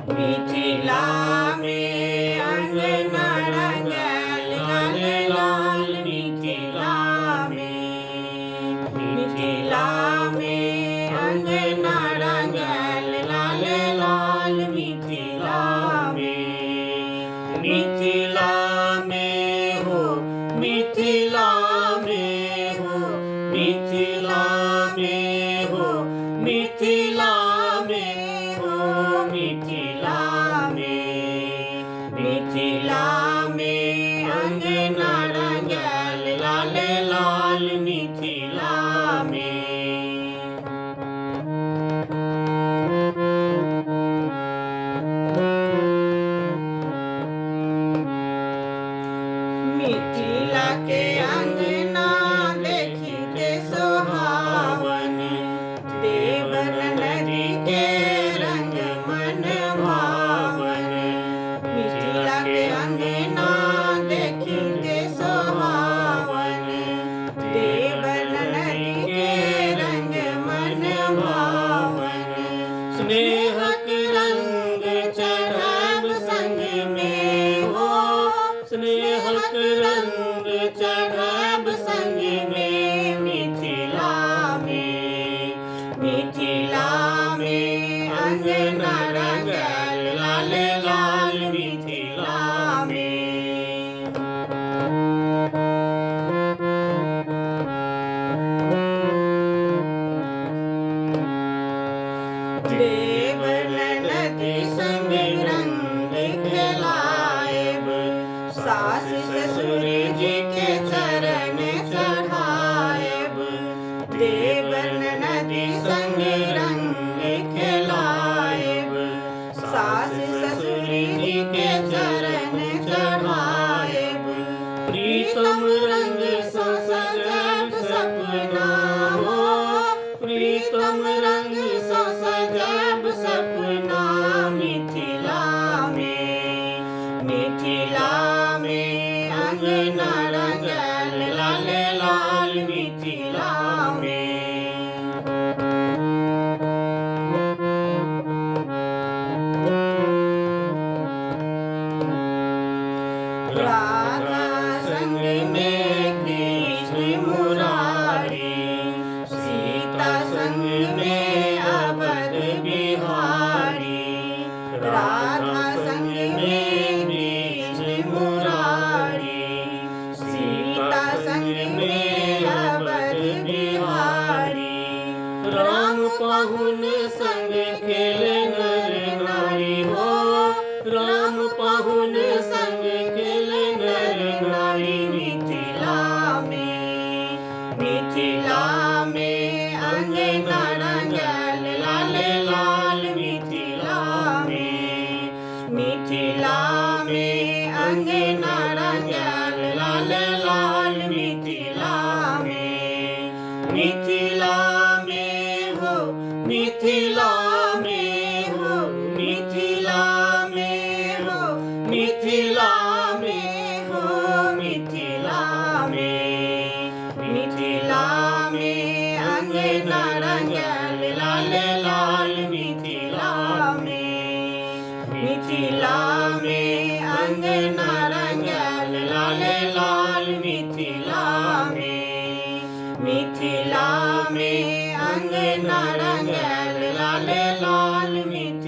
मिथिला में अंगना रंगल लाल लाल मिथिला में अंगना रंगल लाल लाल मिथिला में हो मिथिला में हो मिथिला में हो मिथिला में हो मिथिला में अंगना रंगल लाल लाल मिथिला में मिथिला के अंगना देखी के सोहावन देवन नदी के रंग मन भावन मिथिला के अंगना देखी के सोहावन देवन नदी के रंग मन भावन स्नेहक रंग चढ़ब संग में हो स्नेहक रंग चढ़ब संग में मिथिला में अंगना रंगल लाल लाल मिथिला में देवन नदी संग रंग खेलाएब सास ससुर जी के चरण चढ़ाएब देवन नदी संग रंग खेलाएब सास ससुर जी के चरण चढ़ाएब प्रीतम रंग सा सजब सपना हो प्रीतम रंग सा सजब सपना मिथिला में अंगना रंगल लाल लाल मिथिला में राधा संग में कृष्ण मुरारी सीता संग में अवध बिहारी राधा संग में कृष्ण मुरारी सीता संग में अवध बिहारी राम पहुन संग खेले नर नारी हो राम पहुन संग खेले नर नारी मिथिला में अंगना रंगल लाल लाल मिथिला में अंगना रंगल लाल लाल मिथिला में हो मिथिला में हो मिथिला में हो मिथिला में हो मिथिला में अंगना रंगल लाल लाल मिथिला में अंगना रंगल लाल लाल मिथिला में अंगना रंगल लाल लाल मिथिला